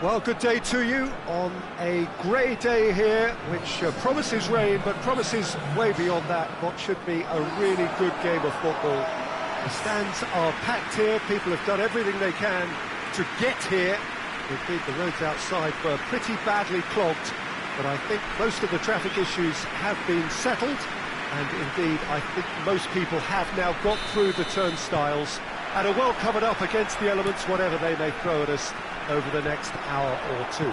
Well, good day to you on a grey day here, which promises rain, but promises way beyond that what should be a really good game of football. The stands are packed here, people have done everything they can to get here. Indeed, the roads outside were pretty badly clogged, but I think most of the traffic issues have been settled, and indeed, I think most people have now got through the turnstiles and are well covered up against the elements, whatever they may throw at us over the next hour or two.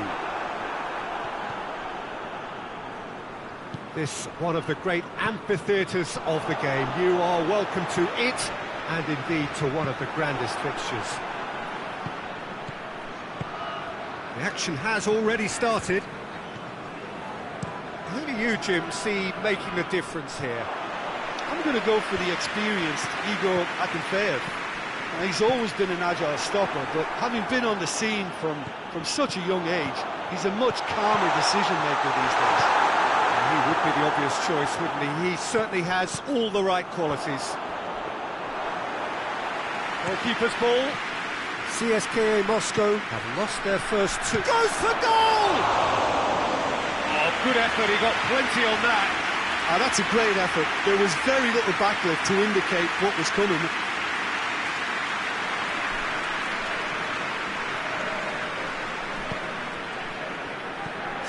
This one of the great amphitheatres of the game. You are welcome to it, and indeed to one of the grandest fixtures. The action has already started. Who do you, Jim, see making the difference here? I'm going to go for the experienced Igor Akinfeev. He's always been an agile stopper, but having been on the scene from such a young age, he's a much calmer decision-maker these days. He would be the obvious choice, wouldn't he? He certainly has all the right qualities. Goalkeeper's ball. CSKA Moscow have lost their first two. Goes for goal! Oh, good effort, he got plenty on that. That's a great effort. There was very little backlift to indicate what was coming.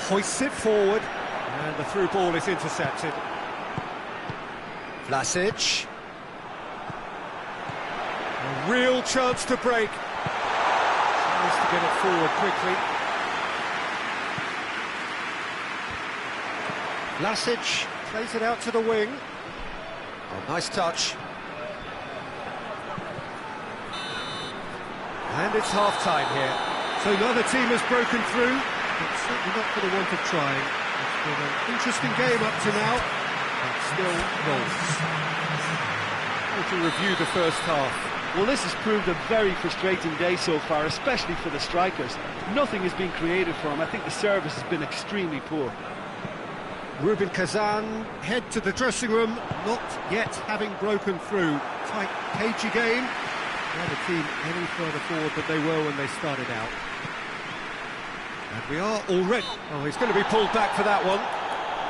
Hoists it forward, and the through ball is intercepted. Vlasic. A real chance to break. Tries to get it forward quickly. Vlasic plays it out to the wing. Oh, nice touch. And it's half-time here. So neither team has broken through. It's certainly not for the want of trying. It's been an interesting game up to now, but still goals. To review the first half. Well, this has proved a very frustrating day so far, especially for the strikers. Nothing has been created for them. I think the service has been extremely poor. Rubin Kazan head to the dressing room, not yet having broken through. Tight, cagey game. Neither team any further forward than they were when they started out. And we are already... Oh, he's going to be pulled back for that one.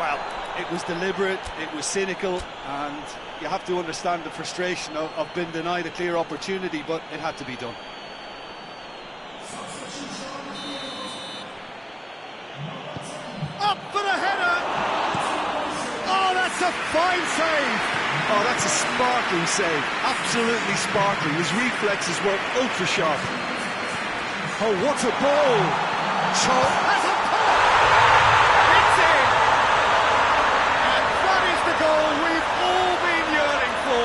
Well, it was deliberate, it was cynical, and you have to understand the frustration of being denied a clear opportunity, but it had to be done. Up for the header! Oh, that's a fine save! Oh, that's a sparkling save, absolutely sparkling. His reflexes were ultra sharp. Oh, what a ball! That's a pop! It's in! And that is the goal we've all been yearning for.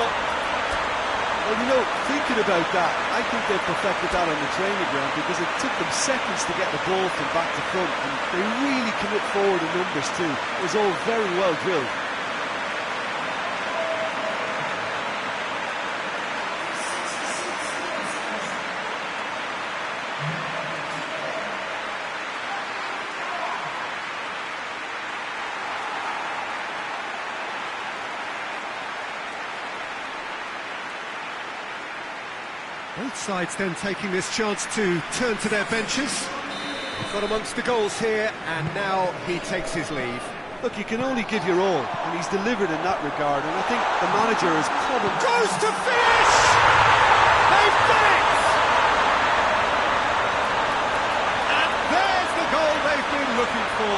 Well, you know, thinking about that, I think they perfected that on the training ground because it took them seconds to get the ball from back to front, and they really commit forward in numbers too. It was all very well drilled. Both sides then taking this chance to turn to their benches. Got amongst the goals here, and now he takes his leave. Look, you can only give your all, and he's delivered in that regard, and I think the manager is probably... Goes to finish! They've done it! And there's the goal they've been looking for.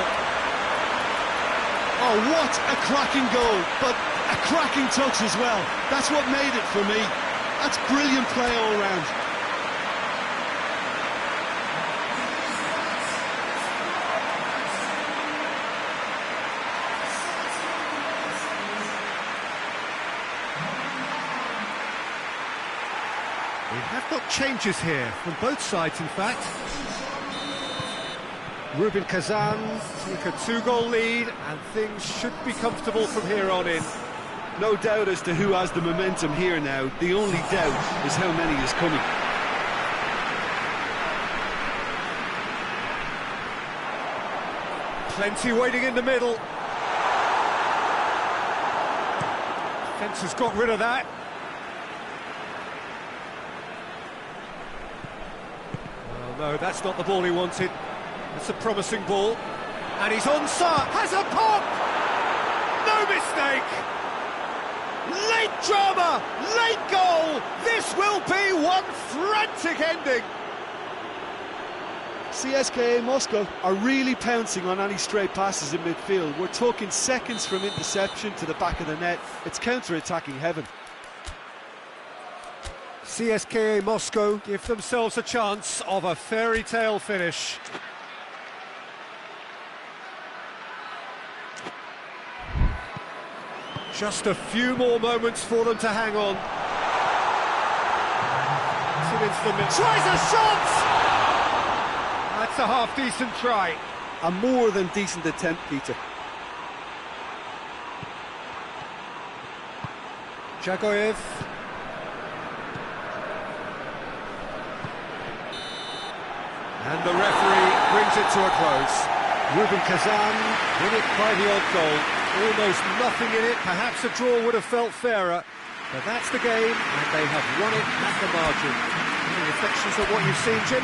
Oh, what a cracking goal, but a cracking touch as well. That's what made it for me. That's brilliant play all round. We have got changes here from both sides, in fact. Rubin Kazan took a 2-goal lead, and things should be comfortable from here on in. No doubt as to who has the momentum here now. The only doubt is how many is coming. Plenty waiting in the middle. Defence has got rid of that. No, that's not the ball he wanted. That's a promising ball. And he's onside. Has a pop! No mistake! Late drama, late goal. This will be one frantic ending. CSKA Moscow are really pouncing on any stray passes in midfield. We're talking seconds from interception to the back of the net. It's counter-attacking heaven. CSKA Moscow give themselves a chance of a fairy tale finish. Just a few more moments for them to hang on. Tries a shot! That's a half-decent try. A more than decent attempt, Peter. Jagoyev. And the referee brings it to a close. Rubin Kazan win it by the odd goal. Almost nothing in it, perhaps a draw would have felt fairer, but that's the game, and they have won it at the margin. Any reflections on what you've seen, Jim?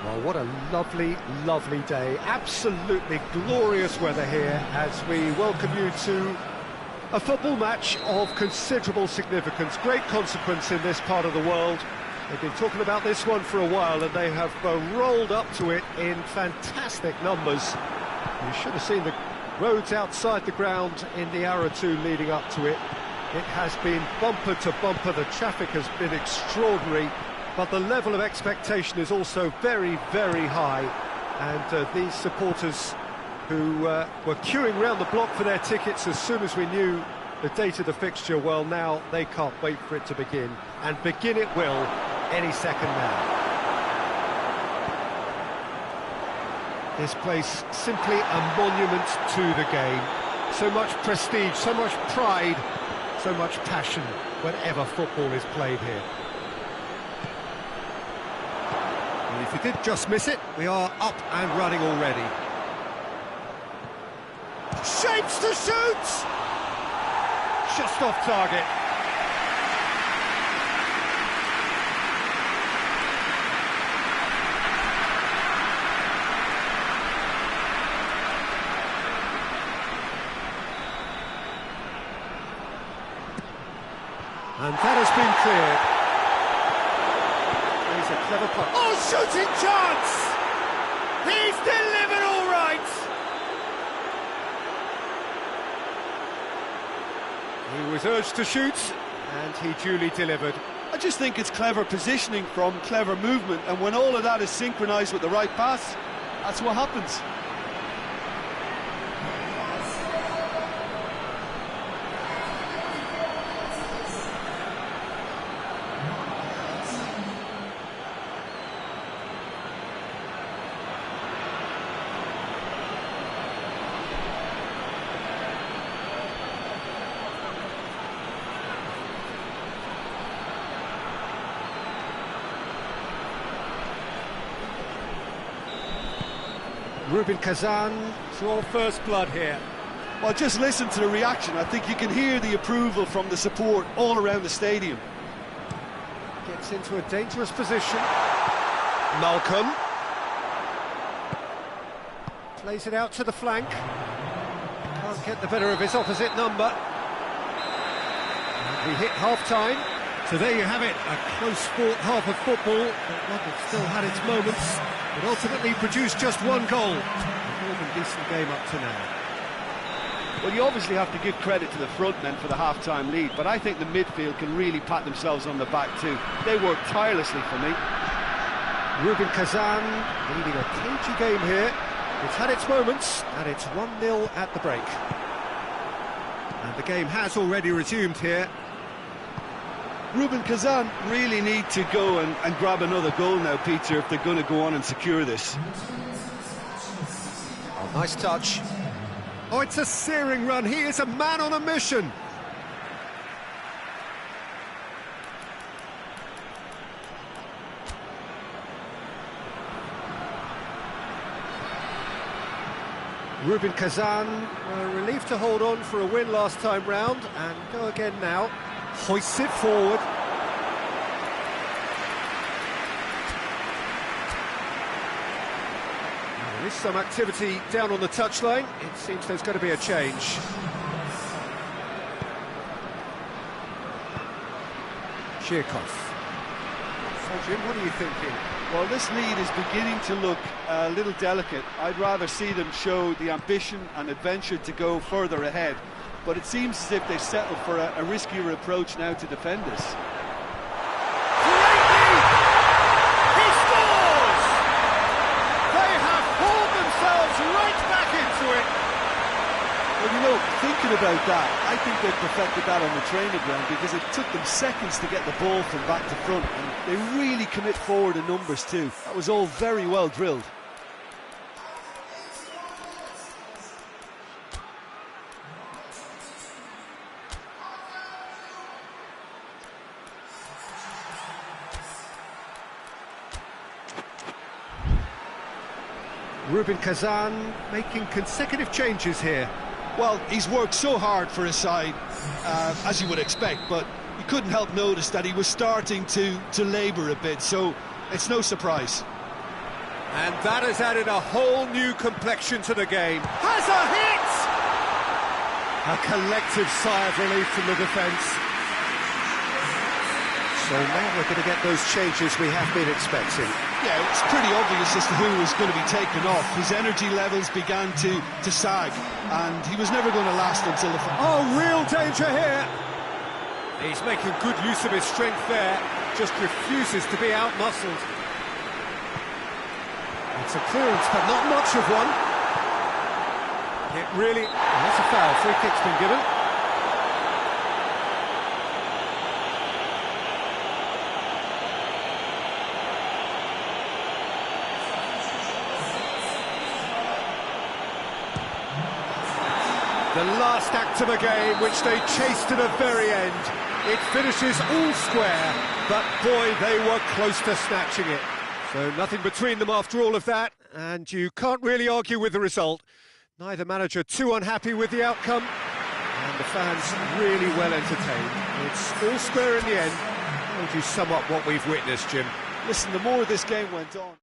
Well, what a lovely, lovely day. Absolutely glorious weather here as we welcome you to a football match of considerable significance, great consequence in this part of the world. They've been talking about this one for a while and they have rolled up to it in fantastic numbers. You should have seen the roads outside the ground in the hour or two leading up to it. It has been bumper to bumper, the traffic has been extraordinary. But the level of expectation is also very, very high. And these supporters who were queuing round the block for their tickets as soon as we knew the date of the fixture, well, now they can't wait for it to begin. And begin it will any second now. This place simply a monument to the game. So much prestige, so much pride, so much passion whenever football is played here. And if you did just miss it, we are up and running already. Shapes to shoot! Just off target. And that has been cleared. He's a clever punt. Oh, shooting chance! He's delivered all right! He was urged to shoot, and he duly delivered. I just think it's clever positioning from clever movement, and when all of that is synchronised with the right pass, that's what happens. Rubin Kazan, it's all first blood here. Well, just listen to the reaction. I think you can hear the approval from the support all around the stadium. Gets into a dangerous position. Malcolm. Plays it out to the flank. Can't get the better of his opposite number. And we hit half-time. So there you have it, a close-fought half of football, but one that still had its moments, but ultimately produced just one goal. A more than decent game up to now. Well, you obviously have to give credit to the front men for the half-time lead, but I think the midfield can really pat themselves on the back too. They worked tirelessly for me. Rubin Kazan leading a cagey game here. It's had its moments, and it's 1-0 at the break. And the game has already resumed here. Rubin Kazan really need to go and grab another goal now, Peter, if they're going to go on and secure this. Oh, nice touch. Oh, it's a searing run. He is a man on a mission. Rubin Kazan relieved to hold on for a win last time round, and go again now. Hoists it forward. There is some activity down on the touchline. It seems there's going to be a change. Shirkov. So, Jim, what are you thinking? Well, this lead is beginning to look a little delicate. I'd rather see them show the ambition and adventure to go further ahead. But it seems as if they've settled for a riskier approach now to defend this. Great lead! He scores! They have hauled themselves right back into it. Well, you know, thinking about that, I think they've perfected that on the training ground, because it took them seconds to get the ball from back to front, and they really commit forward in numbers too. That was all very well drilled. Rubin Kazan making consecutive changes here. Well, he's worked so hard for his side, as you would expect, but you couldn't help notice that he was starting to labour a bit, so it's no surprise. And that has added a whole new complexion to the game. Has a hit! A collective sigh of relief from the defence. So now we're going to get those changes we have been expecting. Yeah, it's pretty obvious as to who was going to be taken off. His energy levels began to sag, and he was never going to last until the... Oh, real danger here! He's making good use of his strength there, just refuses to be out-muscled. It's a clearance, but not much of one. It really... Oh, that's a foul. Free kick's been given. The last act of a game, which they chased to the very end. It finishes all square, but boy, they were close to snatching it. So nothing between them after all of that, and you can't really argue with the result. Neither manager too unhappy with the outcome, and the fans really well entertained. It's all square in the end. How would you sum up what we've witnessed, Jim? Listen, the more this game went on...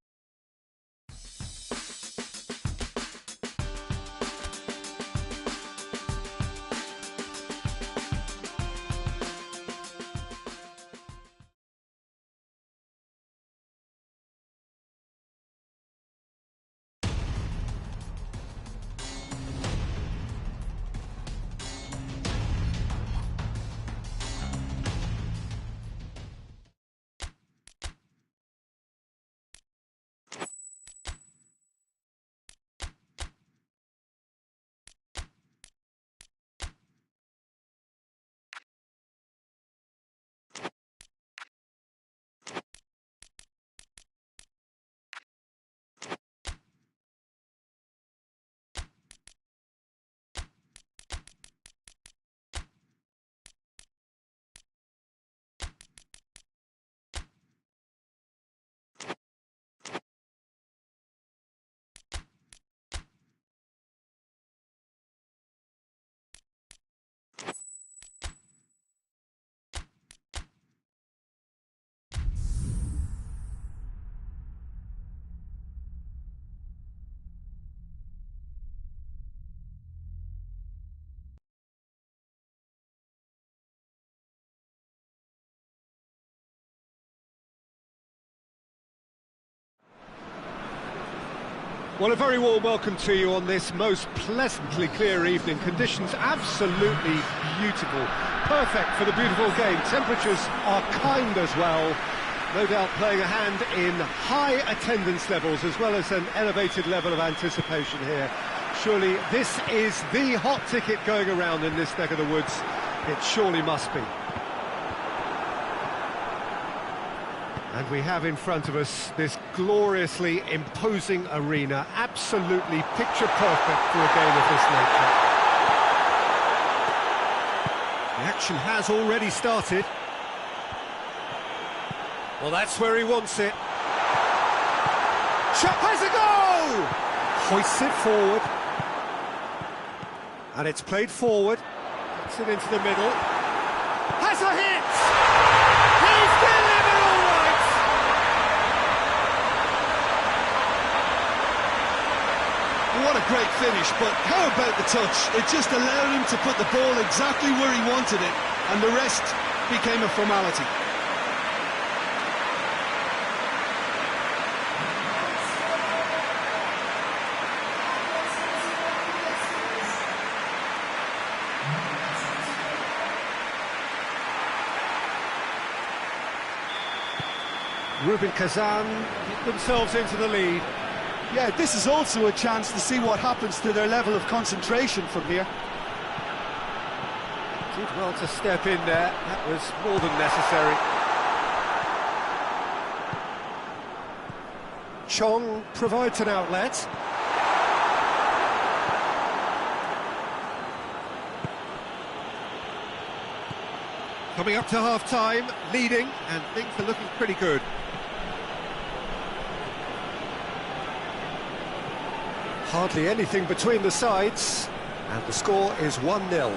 Well, a very warm welcome to you on this most pleasantly clear evening. Conditions absolutely beautiful. Perfect for the beautiful game. Temperatures are kind as well. No doubt playing a hand in high attendance levels as well as an elevated level of anticipation here. Surely this is the hot ticket going around in this neck of the woods. It surely must be. And we have in front of us this gloriously imposing arena, absolutely picture perfect for a game of this nature. The action has already started. Well, that's where he wants it. Shot has a goal! Hoists it forward. And it's played forward. Gets it into the middle. Has a hit! He's delivered all right! What a great finish, but how about the touch? It just allowed him to put the ball exactly where he wanted it, and the rest became a formality. Rubin, Kazan get themselves into the lead. Yeah, this is also a chance to see what happens to their level of concentration from here. Did well to step in there, that was more than necessary. Chong provides an outlet. Coming up to half-time, leading, and things are looking pretty good. Hardly anything between the sides, and the score is 1-0. And that'll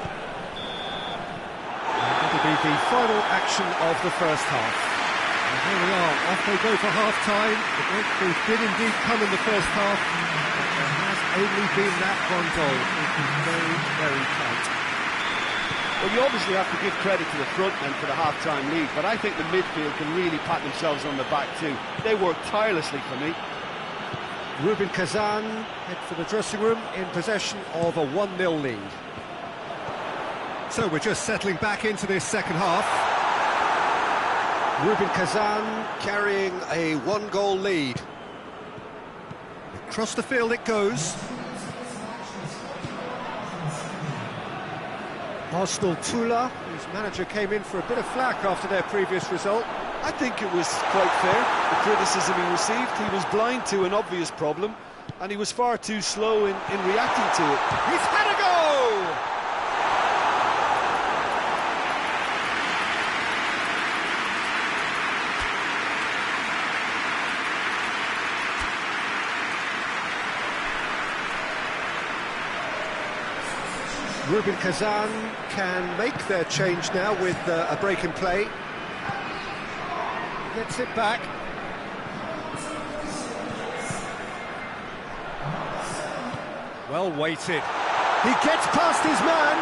be the final action of the first half. And here we are, off they go for half-time. The breakthrough did indeed come in the first half, but there has only been that one goal. It is very, very tight. Well, you obviously have to give credit to the front men for the half-time lead, but I think the midfield can really pat themselves on the back too. They work tirelessly for me. Rubin, Kazan head for the dressing room in possession of a 1-0 lead. So we're just settling back into this second half. Rubin, Kazan carrying a one-goal lead. Across the field it goes. Arsenal Tula, whose manager came in for a bit of flack after their previous result. I think it was quite fair, the criticism he received. He was blind to an obvious problem, and he was far too slow in reacting to it. He's had a go! Rubin, Kazan can make their change now with a break in play. Gets it back. Well weighted. He gets past his man.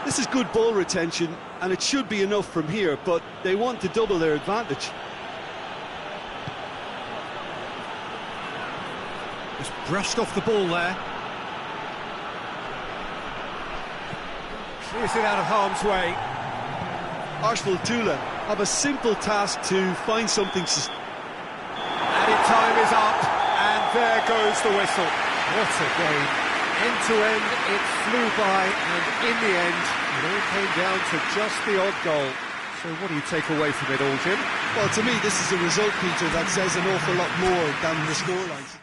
This is good ball retention, and it should be enough from here, but they want to double their advantage. Just brushed off the ball there. Clears it out of harm's way. Arsenal Tula have a simple task to find something. Added time is up, and there goes the whistle. What a game. End to end, it flew by, and in the end, it all came down to just the odd goal. So what do you take away from it all, Jim? Well, to me, this is a result, Peter, that says an awful lot more than the scoreline.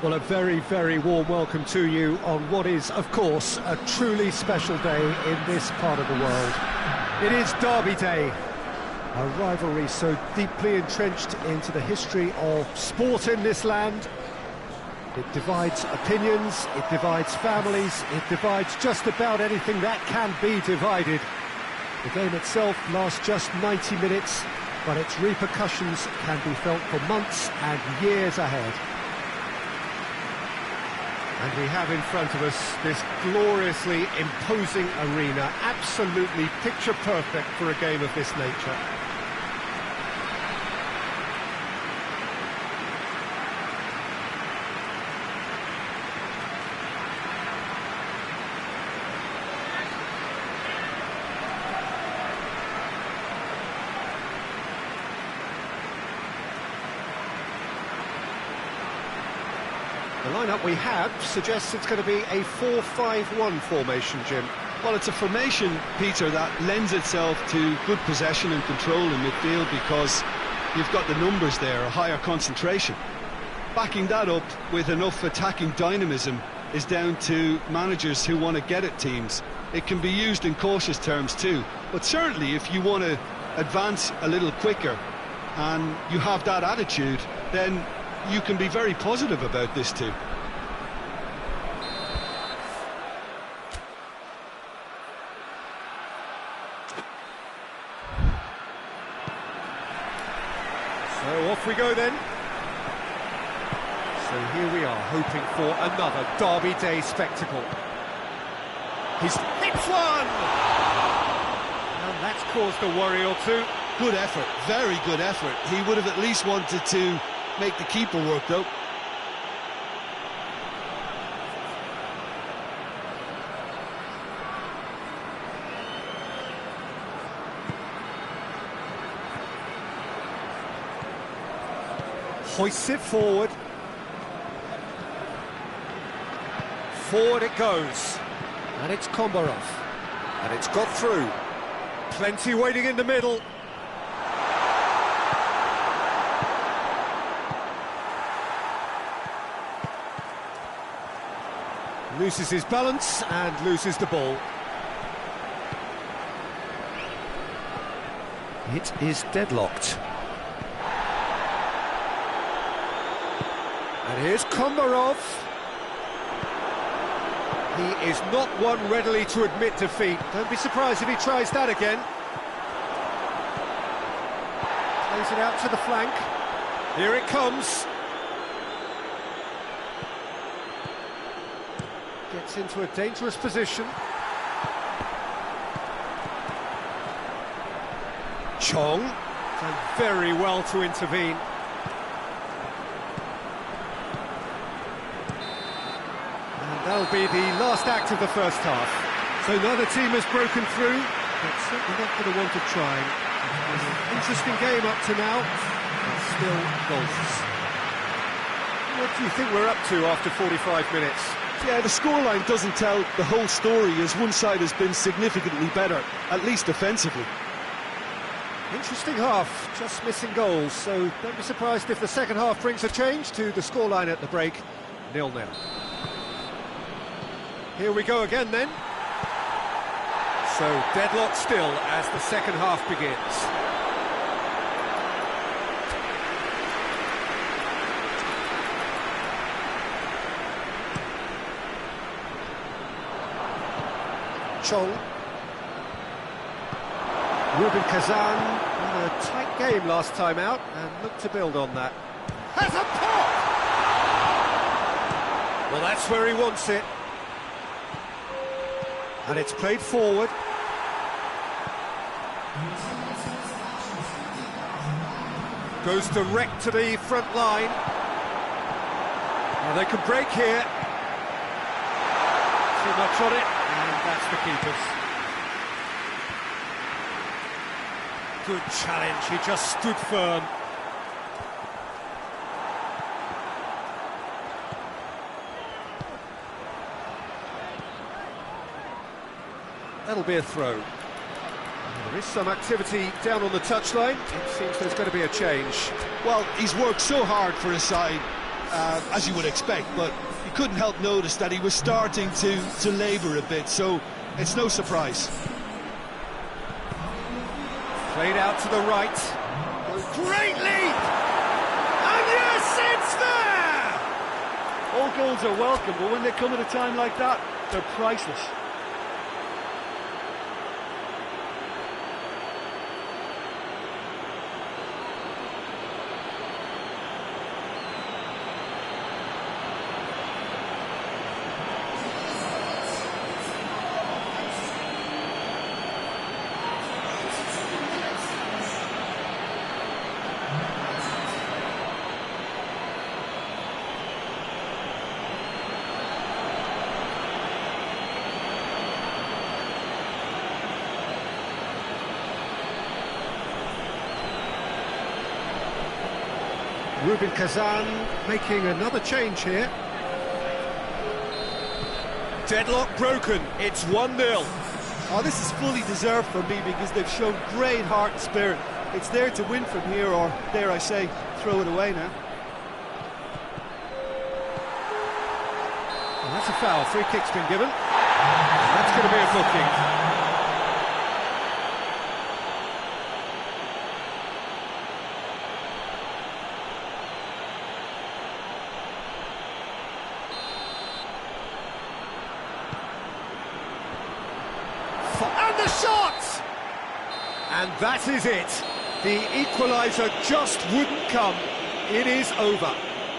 Well, a very, very warm welcome to you on what is, of course, a truly special day in this part of the world. It is Derby Day, a rivalry so deeply entrenched into the history of sport in this land. It divides opinions, it divides families, it divides just about anything that can be divided. The game itself lasts just 90 minutes, but its repercussions can be felt for months and years ahead. And we have in front of us this gloriously imposing arena, absolutely picture perfect for a game of this nature. The lineup we have suggests it's going to be a 4-5-1 formation, Jim. Well, it's a formation, Peter, that lends itself to good possession and control in midfield because you've got the numbers there, a higher concentration. Backing that up with enough attacking dynamism is down to managers who want to get at teams. It can be used in cautious terms too, but certainly if you want to advance a little quicker and you have that attitude, then you can be very positive about this too. So off we go then. So here we are, hoping for another Derby Day spectacle. He's hits one! And that's caused a worry or two. Good effort, very good effort. He would have at least wanted to make the keeper work though. Hoists it forward. Forward it goes. And it's Kombarov. And it's got through. Plenty waiting in the middle. Loses his balance and loses the ball. It is deadlocked. And here's Kombarov. He is not one readily to admit defeat. Don't be surprised if he tries that again. Plays it out to the flank. Here it comes. Gets into a dangerous position. Chong done very well to intervene. And that'll be the last act of the first half. So neither team has broken through, but certainly not going to want to try. It's an interesting game up to now, but still goals. What do you think we're up to after 45 minutes? Yeah, the scoreline doesn't tell the whole story as one side has been significantly better, at least defensively. Interesting half, just missing goals, so don't be surprised if the second half brings a change to the scoreline at the break, 0-0. Here we go again then. So deadlock still as the second half begins. Chong. Rubin Kazan had a tight game last time out and looked to build on that. Has a pop! Well, that's where he wants it. And it's played forward. Goes direct to the front line. Well, they can break here. Too much on it, and that's the keeper's. Good challenge, he just stood firm. That'll be a throw. There is some activity down on the touchline. It seems there's going to be a change. Well, he's worked so hard for his side, as you would expect, but you couldn't help notice that he was starting to labour a bit, so it's no surprise. Played out to the right. Great leap! And yes, it's there! All goals are welcome, but when they come at a time like that, they're priceless. Rubin Kazan making another change here. Deadlock broken, it's 1-0. Oh, this is fully deserved for me because they've shown great heart and spirit. It's there to win from here, or dare I say, throw it away now. And that's a foul, free kick's been given. That's going to be a booking. And the shot! And that is it. The equaliser just wouldn't come. It is over.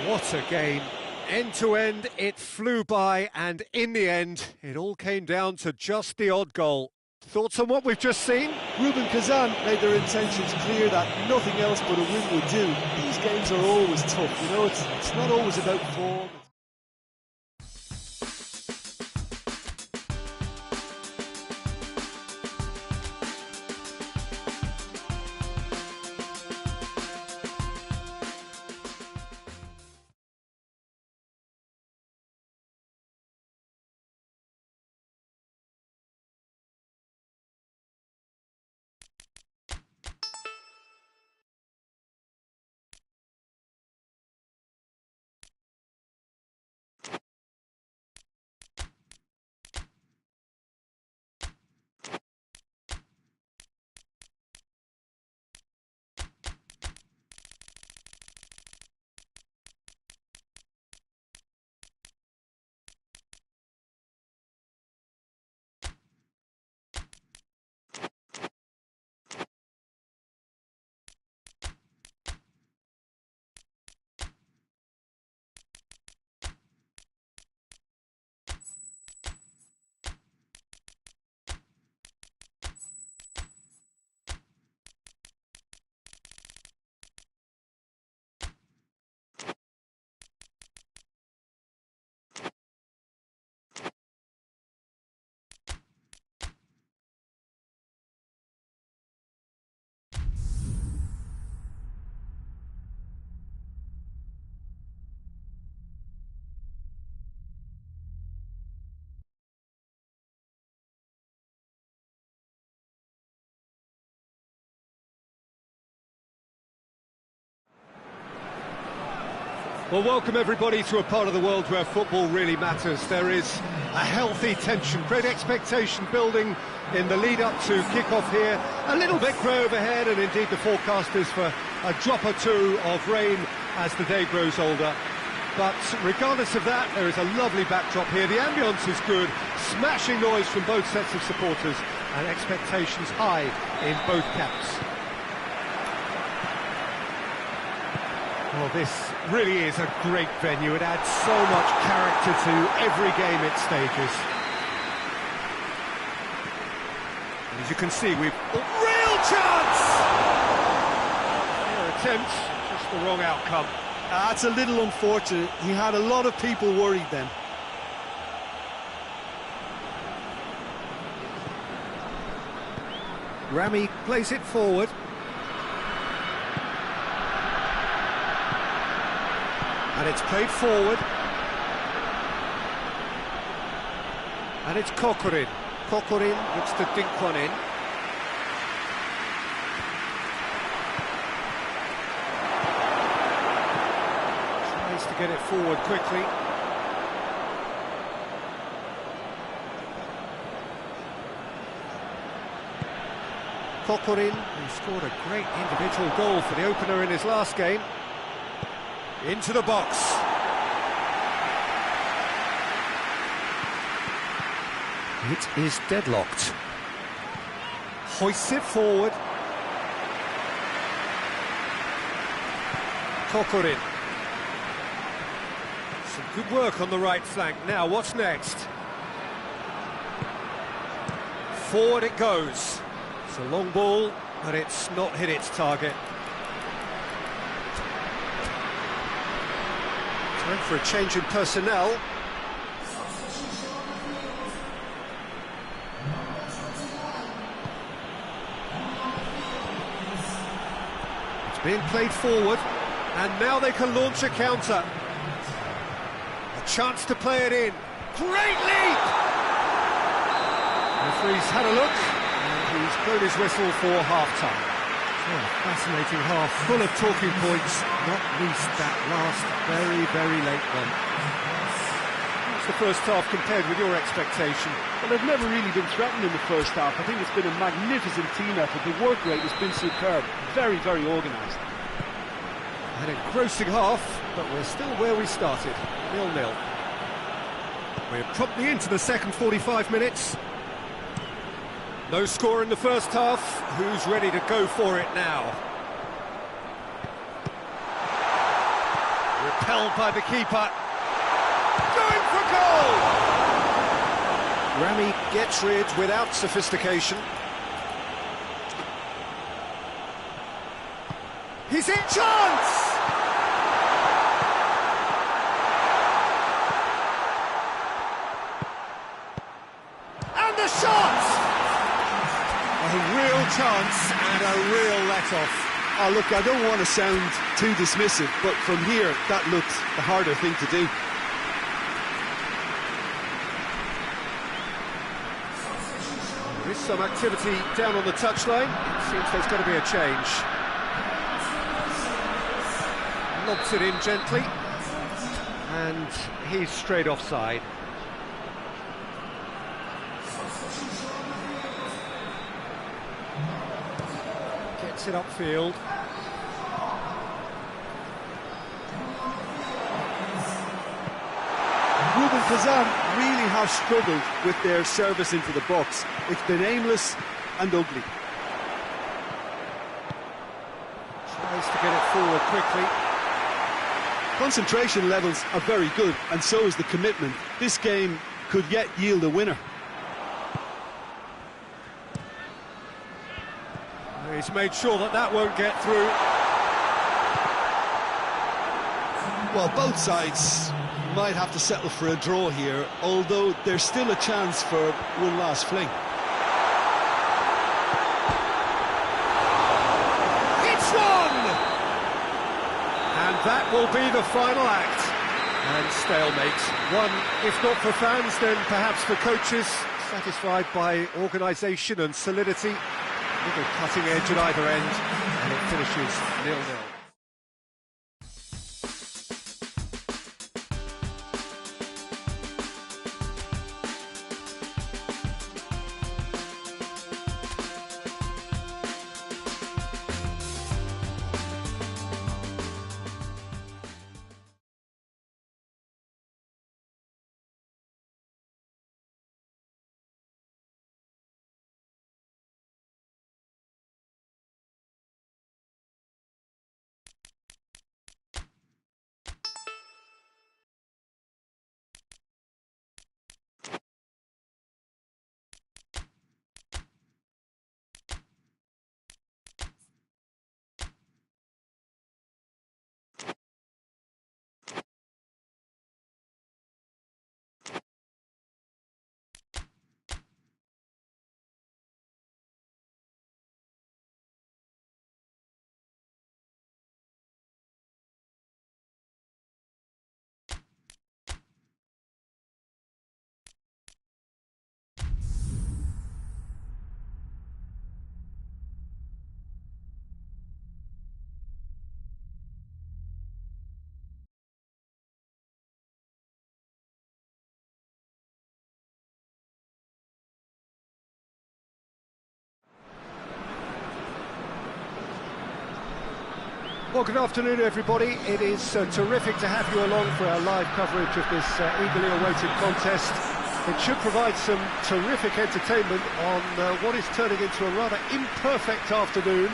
What a game. End to end, it flew by, and in the end, it all came down to just the odd goal. Thoughts on what we've just seen? Rubin Kazan made their intentions clear that nothing else but a win would do. These games are always tough, you know, it's not always about form. Well, welcome everybody to a part of the world where football really matters. There is a healthy tension, great expectation building in the lead-up to kick-off here. A little bit grey overhead, and indeed the forecast is for a drop or two of rain as the day grows older. But regardless of that, there is a lovely backdrop here. The ambience is good, smashing noise from both sets of supporters, and expectations high in both camps. Well, this really is a great venue. It adds so much character to every game it stages. And as you can see, we've real chance! Their attempt, just the wrong outcome. That's a little unfortunate. He had a lot of people worried then. Rami plays it forward. And it's played forward. And it's Kokorin. Kokorin looks to dink one in. Tries to get it forward quickly. Kokorin, who scored a great individual goal for the opener in his last game. Into the box. It is deadlocked. Hoists it forward. Kokorin. Some good work on the right flank. Now, what's next? Forward it goes. It's a long ball, but it's not hit its target. Time for a change in personnel. It's being played forward, and now they can launch a counter. A chance to play it in. Great leap! The referee's had a look, and he's blown his whistle for half-time. Oh, fascinating half, full of talking points, not least that last very, very late one. What's the first half compared with your expectation? Well, they've never really been threatened in the first half. I think it's been a magnificent team effort. The work rate has been superb. Very, very organised. An engrossing half, but we're still where we started, 0-0. We're promptly into the second 45 minutes. No score in the first half. Who's ready to go for it now? Repelled by the keeper. Going for goal! Rami gets rid without sophistication. He's in chance! And the shot! A real chance and a real let-off. Oh, look, I don't want to sound too dismissive, but from here, that looked the harder thing to do. There is some activity down on the touchline. It seems there's going to be a change. Lobs it in gently. And he's straight offside. Gets it upfield. Rubin Kazan really have struggled with their service into the box. It's been aimless and ugly. Tries to get it forward quickly. Concentration levels are very good, and so is the commitment. This game could yet yield a winner. He's made sure that that won't get through. Well, both sides might have to settle for a draw here, although there's still a chance for one last fling. It's one! And that will be the final act. And stalemate. One, if not for fans, then perhaps for coaches, satisfied by organisation and solidity. Little cutting edge at either end, and it finishes 0-0. Well, good afternoon, everybody. It is terrific to have you along for our live coverage of this eagerly awaited contest. It should provide some terrific entertainment on what is turning into a rather imperfect afternoon.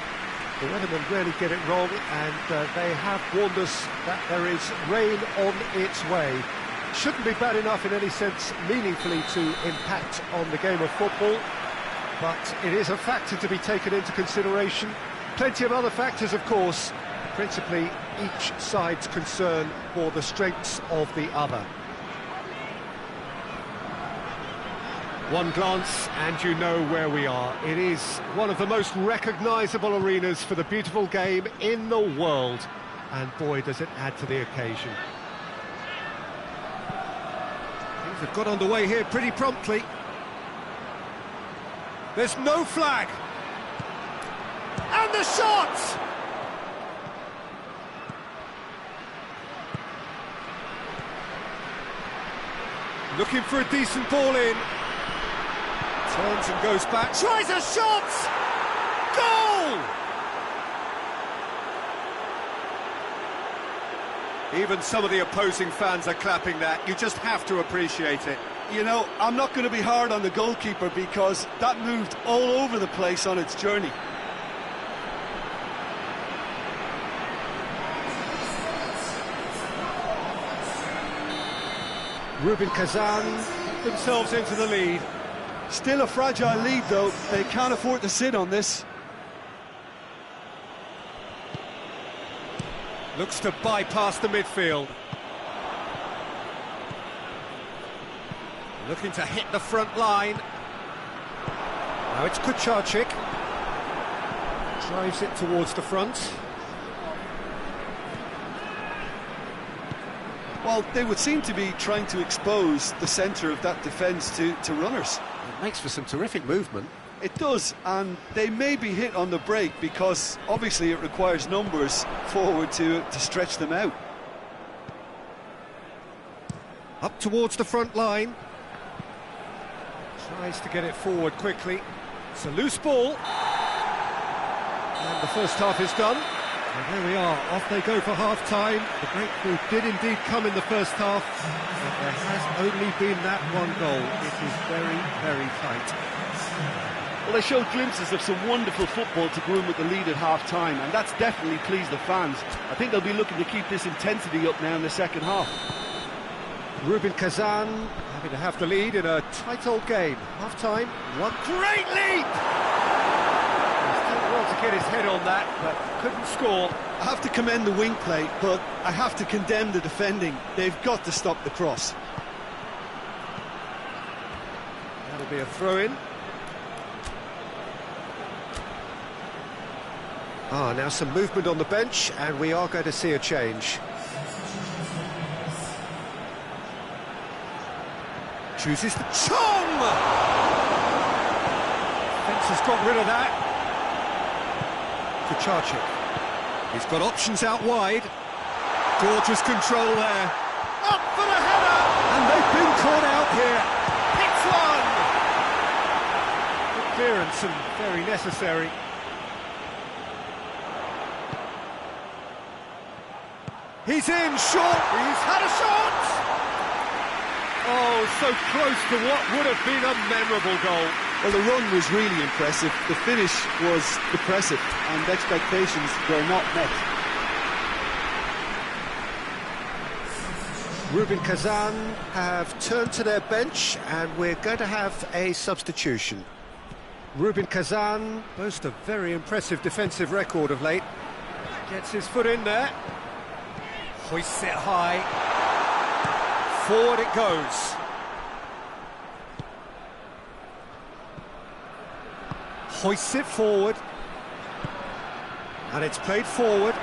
The weathermen rarely get it wrong, and they have warned us that there is rain on its way. Shouldn't be bad enough in any sense meaningfully to impact on the game of football, but it is a factor to be taken into consideration. Plenty of other factors, of course, principally each side's concern for the strengths of the other. One glance and you know where we are. It is one of the most recognisable arenas for the beautiful game in the world, and boy does it add to the occasion. Things have got underway here pretty promptly. There's no flag! And the shot! Looking for a decent ball in. Turns and goes back. Tries a shot! Goal! Even some of the opposing fans are clapping that. You just have to appreciate it. You know, I'm not going to be hard on the goalkeeper because that moved all over the place on its journey. Rubin, Kazan put themselves into the lead. Still a fragile lead, though. They can't afford to sit on this. Looks to bypass the midfield. Looking to hit the front line. Now it's Kucharczyk. Drives it towards the front. Well, they would seem to be trying to expose the centre of that defence to runners. It makes for some terrific movement. It does, and they may be hit on the break because obviously it requires numbers forward to stretch them out. Up towards the front line. Tries to get it forward quickly. It's a loose ball. And the first half is done. And there we are, off they go for half-time. The breakthrough did indeed come in the first half, but there has only been that one goal. It is very, very tight. Well, they showed glimpses of some wonderful football to go in with the lead at half-time, and that's definitely pleased the fans. I think they'll be looking to keep this intensity up now in the second half. Rubin, Kazan having to have the lead in a tight old game. Half-time, one great leap! To get his head on that, but couldn't score. I have to commend the wing play, but I have to condemn the defending. They've got to stop the cross. That'll be a throw-in. Now some movement on the bench, and we are going to see a change. Chooses the Chong! Fence has got rid of that. Kucharczyk. He's got options out wide. Gorgeous control there. Up for the header! And they've been caught out here. Hits one! Good clearance and very necessary. He's in, short! He's had a shot! Oh, so close to what would have been a memorable goal. Well, the run was really impressive. The finish was depressive, and expectations were not met. Rubin, Kazan have turned to their bench, and we're going to have a substitution. Rubin Kazan boasts a very impressive defensive record of late. Gets his foot in there. Hoists it high. Forward it goes. Hoists it forward. And it's played forward.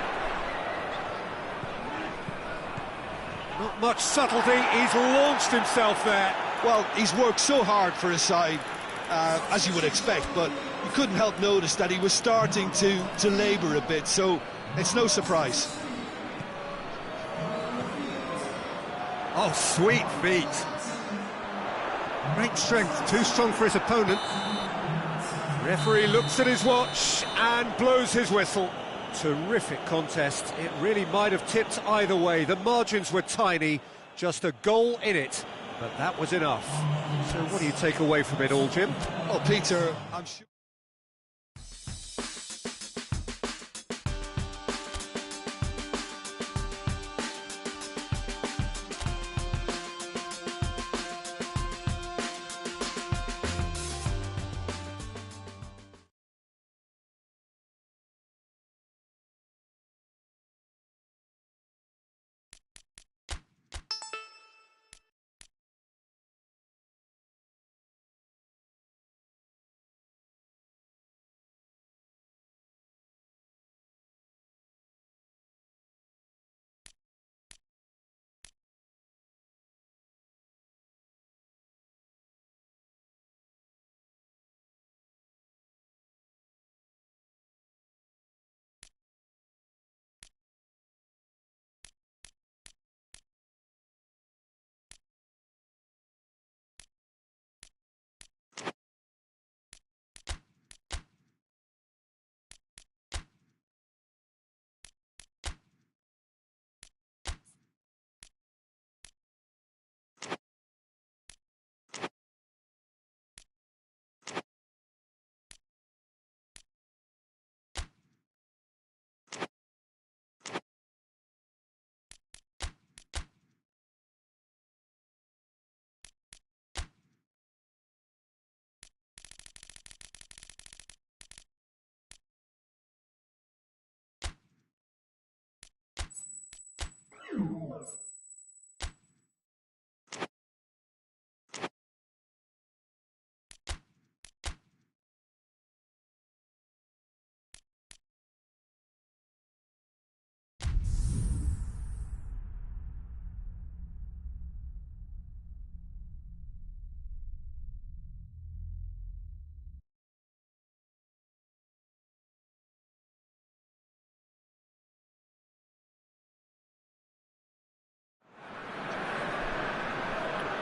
Not much subtlety, he's launched himself there. Well, he's worked so hard for his side, as you would expect, but you couldn't help notice that he was starting to labour a bit, so it's no surprise. Oh, sweet feet. Great strength, too strong for his opponent. Referee looks at his watch and blows his whistle. Terrific contest. It really might have tipped either way. The margins were tiny, just a goal in it, but that was enough. So what do you take away from it all, Jim? Oh, Peter, I'm sure...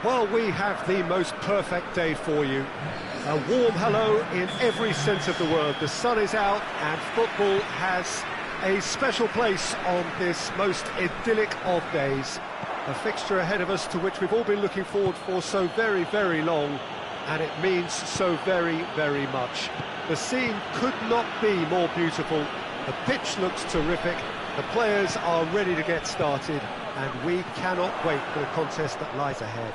Well, we have the most perfect day for you. A warm hello in every sense of the word. The sun is out and football has a special place on this most idyllic of days. A fixture ahead of us to which we've all been looking forward for so very, very long, and it means so very, very much. The scene could not be more beautiful. The pitch looks terrific. The players are ready to get started, and we cannot wait for the contest that lies ahead.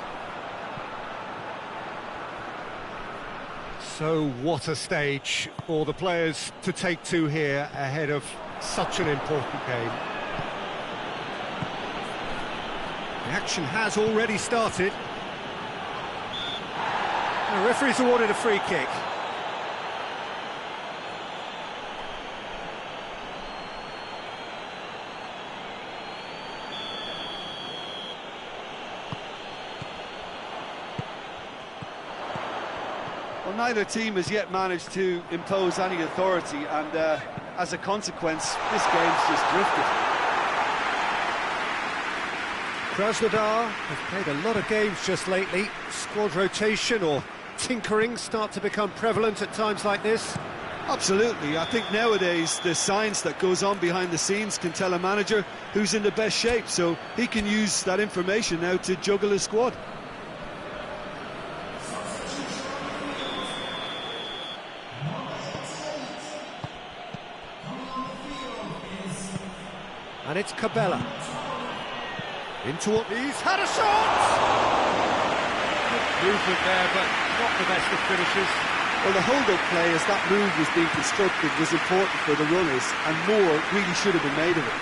So what a stage for the players to take to here ahead of such an important game. The action has already started. The referee's awarded a free kick. Well, neither team has yet managed to impose any authority, and as a consequence, this game's just drifted. Krasnodar have played a lot of games just lately. Squad rotation or tinkering start to become prevalent at times like this. Absolutely. I think nowadays the science that goes on behind the scenes can tell a manager who's in the best shape, so he can use that information now to juggle his squad. And it's Cabela. Into what he's had a shot! Good movement there, but not the best of finishes. Well, the hold-up play, as that move was being constructed, was important for the runners, and more really should have been made of it.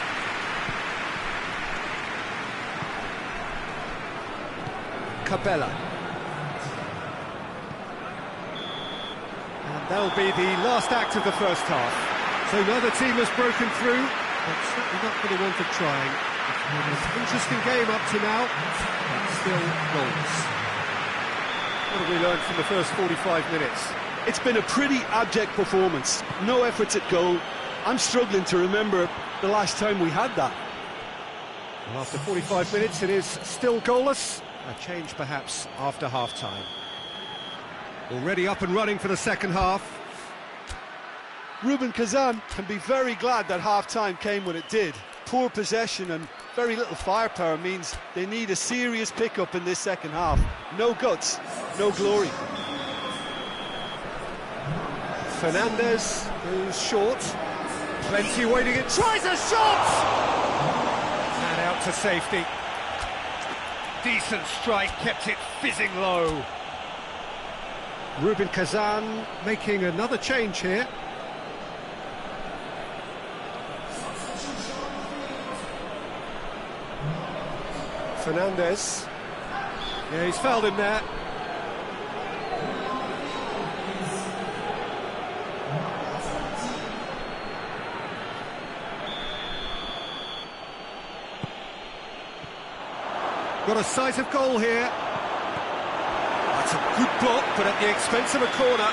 Cabela. And that'll be the last act of the first half. So neither team has broken through, but certainly not for the want of trying. It's been an interesting game up to now, but still goals. What have we learned from the first 45 minutes? It's been a pretty abject performance. No efforts at goal. I'm struggling to remember the last time we had that. Well, after 45 minutes, it is still goalless. A change, perhaps, after half-time. Already up and running for the second half. Rubin Kazan can be very glad that half-time came when it did. Poor possession and very little firepower means they need a serious pickup in this second half. No guts, no glory. Fernandez goes short. Plenty waiting, it tries a shot! And out to safety. Decent strike, kept it fizzing low. Rubin Kazan making another change here. Fernandez. Yeah, he's fouled him there. Got a sight of goal here. That's a good block, but at the expense of a corner.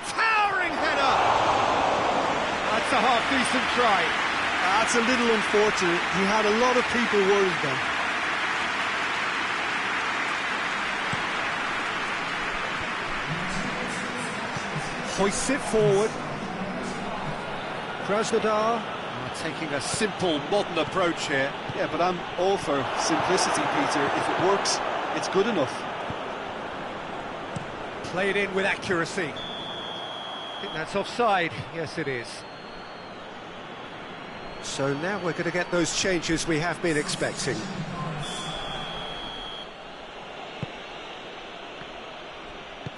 Towering header! That's a half-decent try. That's a little unfortunate. He had a lot of people worried then. Hoists it forward. Krasnodar taking a simple, modern approach here. Yeah, but I'm all for simplicity, Peter. If it works, it's good enough. Played in with accuracy. I think that's offside. Yes, it is. So now we're going to get those changes we have been expecting.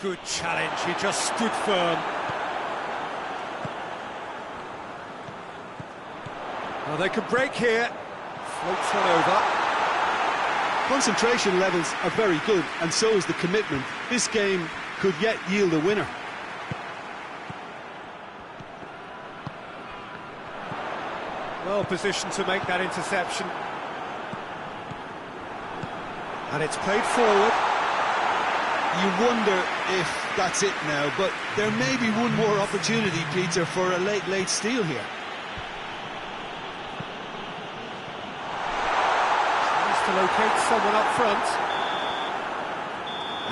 Good challenge, he just stood firm. Well, they could break here. Floats one over. Concentration levels are very good, and so is the commitment. This game could yet yield a winner. Well positioned to make that interception. And it's played forward. You wonder if that's it now, but there may be one more opportunity, Peter, for a late steal here. Tries to locate someone up front.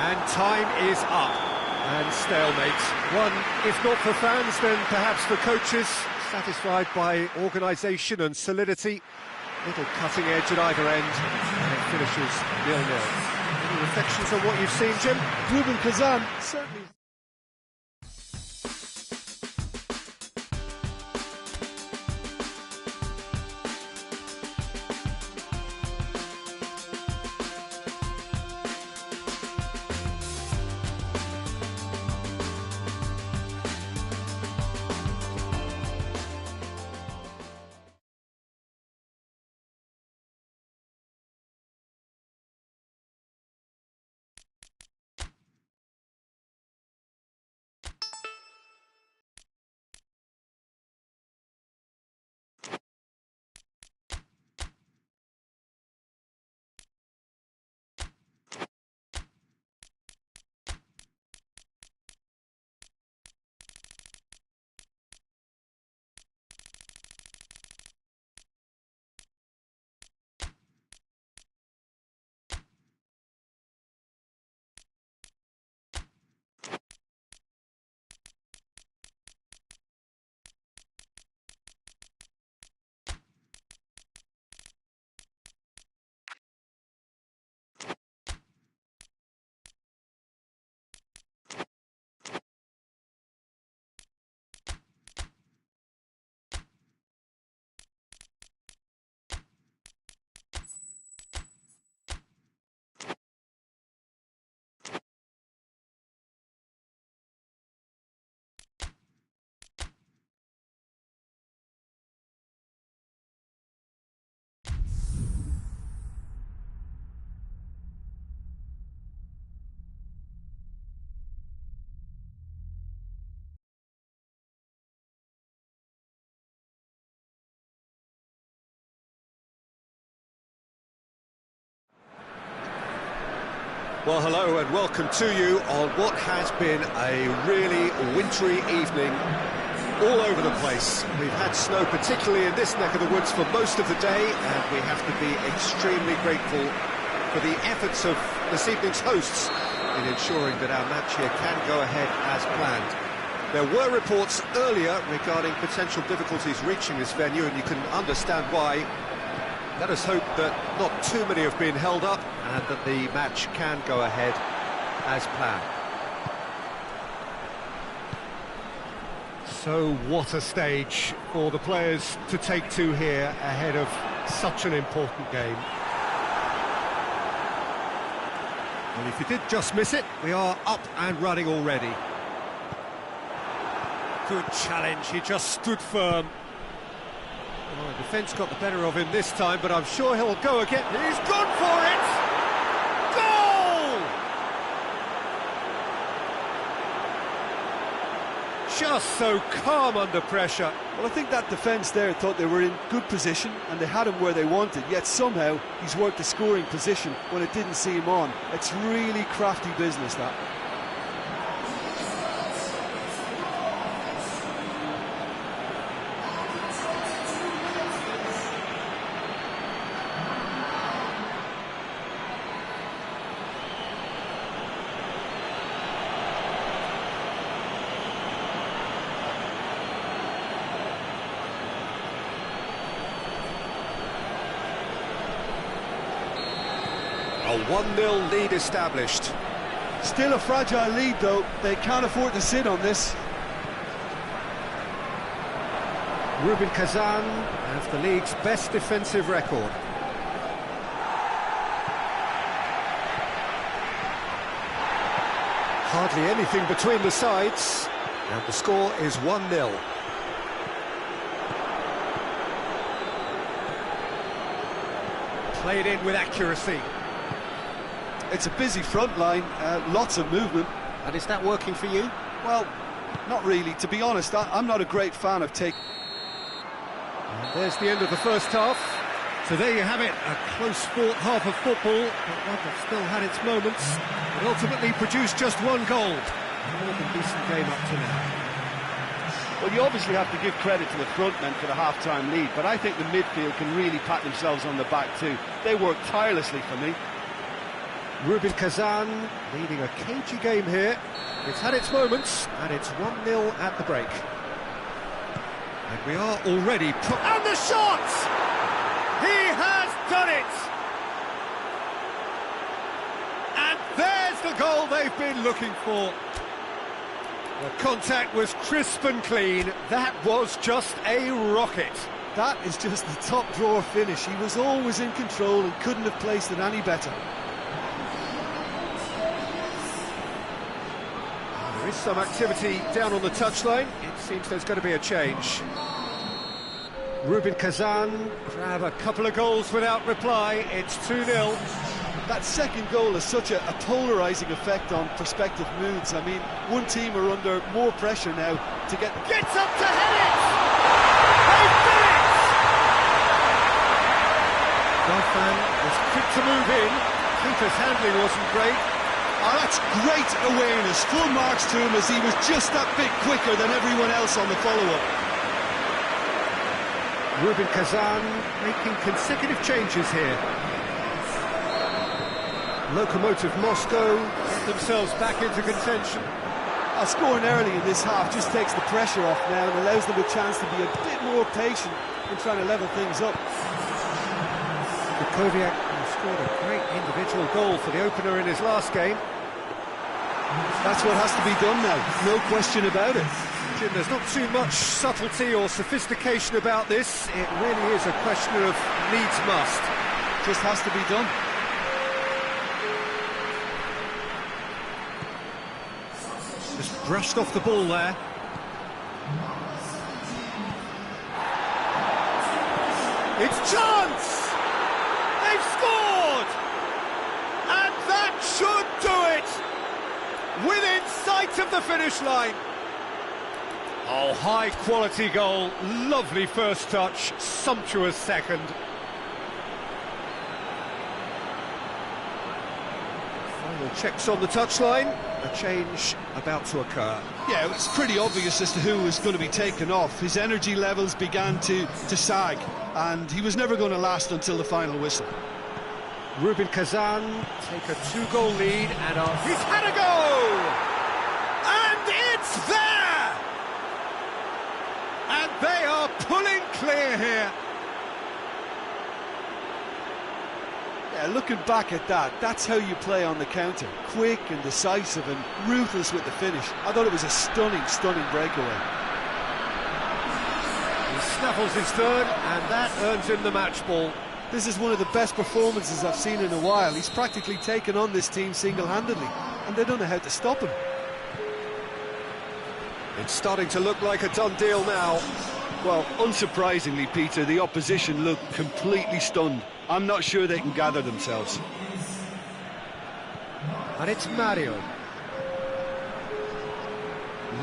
And time is up. And stalemate. One, if not for fans, then perhaps for coaches. Satisfied by organisation and solidity. Little cutting edge at either end. And it finishes 0-0. Any reflections on what you've seen, Jim? Rubin Kazan certainly... Well, hello and welcome to you on what has been a really wintry evening all over the place. We've had snow, particularly in this neck of the woods, for most of the day, and we have to be extremely grateful for the efforts of this evening's hosts in ensuring that our match here can go ahead as planned. There were reports earlier regarding potential difficulties reaching this venue, and you can understand why. Let us hope that not too many have been held up and that the match can go ahead as planned. So what a stage for the players to take to here ahead of such an important game. Well, if you did just miss it, we are up and running already. Good challenge, he just stood firm. Well, the defence got the better of him this time, but I'm sure he'll go again. He's gone for it! Goal! Just so calm under pressure. Well, I think that defence there thought they were in good position and they had him where they wanted, yet somehow he's worked the scoring position when it didn't see him on. It's really crafty business, that. A 1-0 lead established. Still a fragile lead, though. They can't afford to sit on this. Rubin Kazan has the league's best defensive record. Hardly anything between the sides, and the score is 1-0. Played in with accuracy. It's a busy front line, lots of movement. And is that working for you? Well, not really. To be honest, I'm not a great fan of And there's the end of the first half. So there you have it, a close-fought half of football, but one that still had its moments. It ultimately produced just one goal. More than decent game up to now. Well, you obviously have to give credit to the front men for the half-time lead, but I think the midfield can really pat themselves on the back too. They work tirelessly for me. Rubin Kazan leading a cagey game here. It's had its moments, and it's 1-0 at the break. And we are already... And the shot! He has done it! And there's the goal they've been looking for. The contact was crisp and clean. That was just a rocket. That is just the top drawer finish. He was always in control and couldn't have placed it any better. There is some activity down on the touchline. It seems there's going to be a change. Rubin Kazan grab a couple of goals without reply. It's 2-0. That second goal has such a polarising effect on prospective moods. I mean, one team are under more pressure now to get... Gets up to head it! They've done it! Kazan was quick to move in. Keeper's handling wasn't great. Oh, that's great awareness. Full marks to him as he was just that bit quicker than everyone else on the follow-up. Rubin Kazan making consecutive changes here. Lokomotiv Moscow get themselves back into contention. Scoring early in this half just takes the pressure off now and allows them a chance to be a bit more patient in trying to level things up. Kukoviak scored a great individual goal for the opener in his last game. That's what has to be done now, no question about it. Jim, there's not too much subtlety or sophistication about this. It really is a question of needs must. Just has to be done. Just brushed off the ball there. It's chance! They've scored! And that should do it! Within sight of the finish line. Oh, high quality goal, lovely first touch, sumptuous second. Final checks on the touchline, a change about to occur. Yeah, it's pretty obvious as to who was going to be taken off. His energy levels began to sag, and he was never going to last until the final whistle. Rubin Kazan take a 2-goal lead, and he's had a go! And it's there! And they are pulling clear here. Yeah, looking back at that, that's how you play on the counter. Quick and decisive and ruthless with the finish. I thought it was a stunning, stunning breakaway. He snaffles his third, and that earns him the match ball. This is one of the best performances I've seen in a while. He's practically taken on this team single-handedly, and they don't know how to stop him. It's starting to look like a done deal now. Well, unsurprisingly, Peter, the opposition look completely stunned. I'm not sure they can gather themselves. And it's Mario.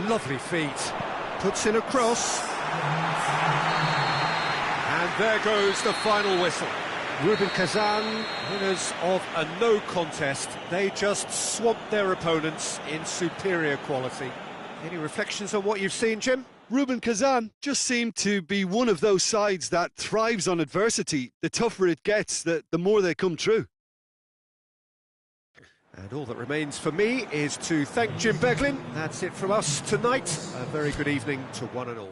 Lovely feet. Puts in a cross. And there goes the final whistle. Rubin Kazan, winners of a no contest. They just swamped their opponents in superior quality. Any reflections on what you've seen, Jim? Rubin Kazan just seemed to be one of those sides that thrives on adversity. The tougher it gets, the more they come through. And all that remains for me is to thank Jim Beglin. That's it from us tonight. A very good evening to one and all.